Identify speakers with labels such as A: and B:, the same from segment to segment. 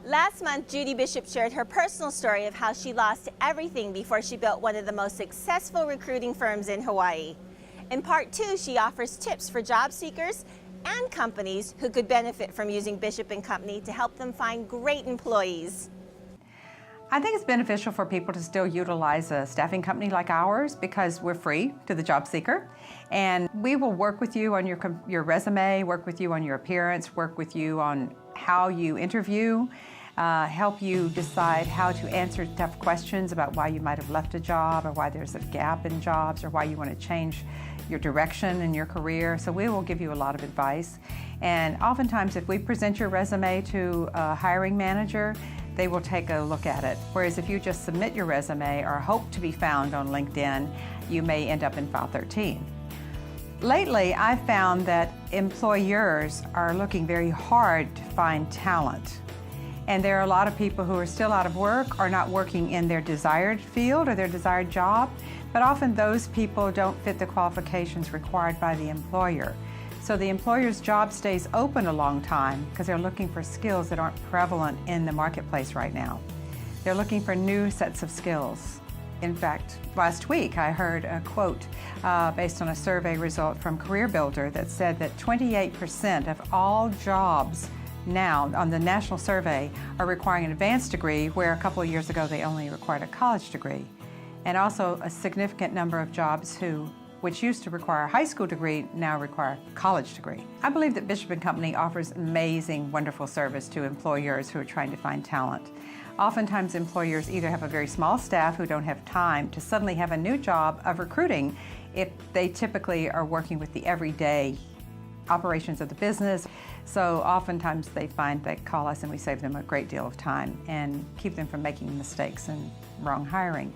A: Last month, Judy Bishop shared her personal story of how she lost everything before she built one of the most successful recruiting firms in Hawaii. In part 2, she offers tips for job seekers and companies who could benefit from using Bishop & Company to help them find great employees.
B: I think it's beneficial for people to still utilize a staffing company like ours because we're free to the job seeker. And we will work with you on your resume, work with you on your appearance, work with you on how you interview, help you decide how to answer tough questions about why you might have left a job or why there's a gap in jobs or why you want to change your direction in your career. So we will give you a lot of advice. And oftentimes if we present your resume to a hiring manager, they will take a look at it. Whereas if you just submit your resume or hope to be found on LinkedIn, you may end up in file 13. Lately, I've found that employers are looking very hard to find talent. And there are a lot of people who are still out of work or not working in their desired field or their desired job, but often those people don't fit the qualifications required by the employer. So the employer's job stays open a long time because they're looking for skills that aren't prevalent in the marketplace right now. They're looking for new sets of skills. In fact, last week I heard a quote based on a survey result from CareerBuilder that said that 28% of all jobs now on the national survey are requiring an advanced degree, where a couple of years ago they only required a college degree. And also a significant number of jobs which used to require a high school degree now require a college degree. I believe that Bishop & Company offers amazing, wonderful service to employers who are trying to find talent. Oftentimes employers either have a very small staff who don't have time to suddenly have a new job of recruiting if they typically are working with the everyday operations of the business. So oftentimes they call us and we save them a great deal of time and keep them from making mistakes and wrong hiring.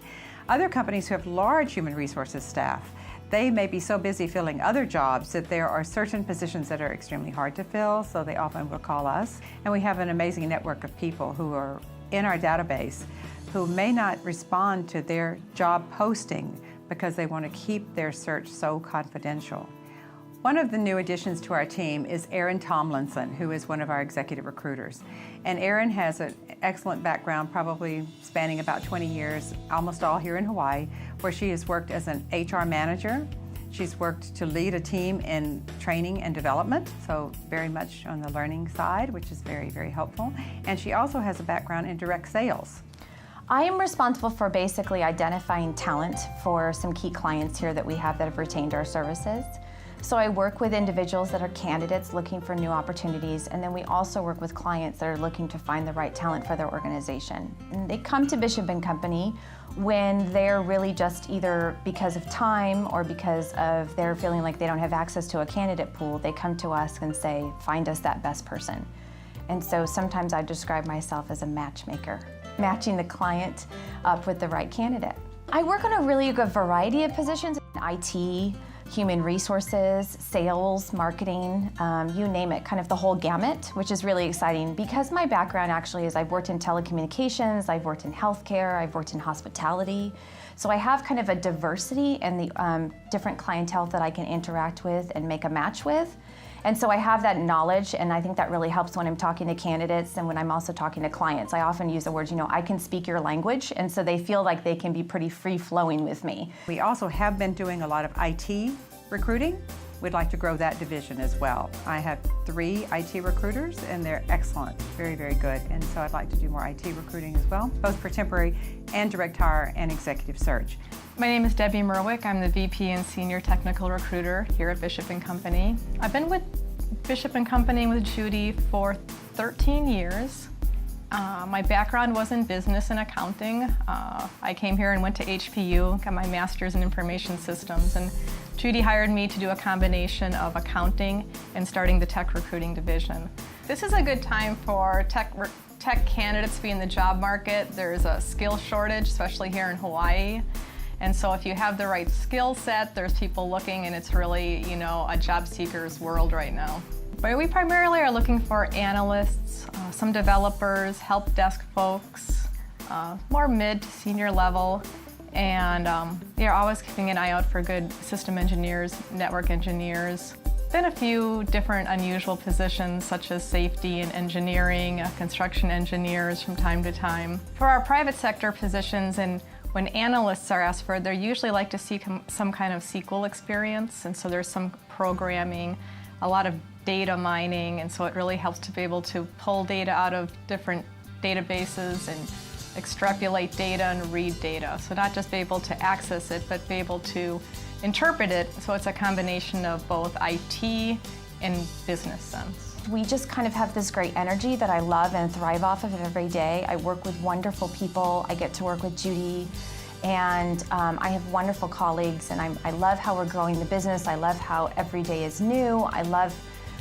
B: Other companies who have large human resources staff, they may be so busy filling other jobs that there are certain positions that are extremely hard to fill, so they often will call us. And we have an amazing network of people who are in our database who may not respond to their job posting because they want to keep their search so confidential. One of the new additions to our team is Erin Tomlinson, who is one of our executive recruiters. And Erin has an excellent background, probably spanning about 20 years, almost all here in Hawaii, where she has worked as an HR manager. She's worked to lead a team in training and development, so very much on the learning side, which is very, very helpful. And she also has a background in direct sales.
C: I am responsible for basically identifying talent for some key clients here that we have that have retained our services. So I work with individuals that are candidates looking for new opportunities, and then we also work with clients that are looking to find the right talent for their organization. And they come to Bishop & Company when they're really just either because of time or because of they're feeling like they don't have access to a candidate pool. They come to us and say, find us that best person. And so sometimes I describe myself as a matchmaker, matching the client up with the right candidate. I work on a really good variety of positions, IT, human resources, sales, marketing, you name it, kind of the whole gamut, which is really exciting because my background actually is I've worked in telecommunications, I've worked in healthcare, I've worked in hospitality. So I have kind of a diversity in the different clientele that I can interact with and make a match with. And so I have that knowledge, and I think that really helps when I'm talking to candidates and when I'm also talking to clients. I often use the words, I can speak your language, and so they feel like they can be pretty free-flowing with me.
B: We also have been doing a lot of IT recruiting. We'd like to grow that division as well. I have 3 IT recruiters, and they're excellent, very, very good. And so I'd like to do more IT recruiting as well, both for temporary and direct hire and executive search.
D: My name is Debbie Merwick. I'm the VP and Senior Technical Recruiter here at Bishop & Company. I've been with Bishop & Company with Judy for 13 years. My background was in business and accounting. I came here and went to HPU, got my master's in information systems, and Judy hired me to do a combination of accounting and starting the tech recruiting division. This is a good time for tech candidates to be in the job market. There's a skill shortage, especially here in Hawaii. And so if you have the right skill set, there's people looking, and it's really, a job seeker's world right now. But we primarily are looking for analysts, some developers, help desk folks, more mid to senior level, and you're always keeping an eye out for good system engineers, network engineers. been a few different unusual positions such as safety and engineering, construction engineers from time to time. For our private sector positions, and when analysts are asked for it, they usually like to see some kind of SQL experience, and so there's some programming, a lot of data mining, and so it really helps to be able to pull data out of different databases and extrapolate data and read data. So not just be able to access it, but be able to interpret it, so it's a combination of both IT and business sense.
C: We just kind of have this great energy that I love and thrive off of every day. I work with wonderful people. I get to work with Judy, and I have wonderful colleagues, and I love how we're growing the business. I love how every day is new. I love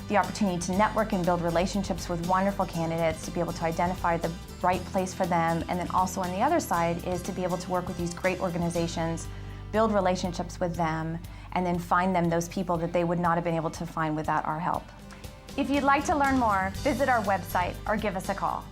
C: the opportunity to network and build relationships with wonderful candidates, to be able to identify the right place for them, and then also on the other side is to be able to work with these great organizations, build relationships with them, and then find them those people that they would not have been able to find without our help. If you'd like to learn more, visit our website or give us a call.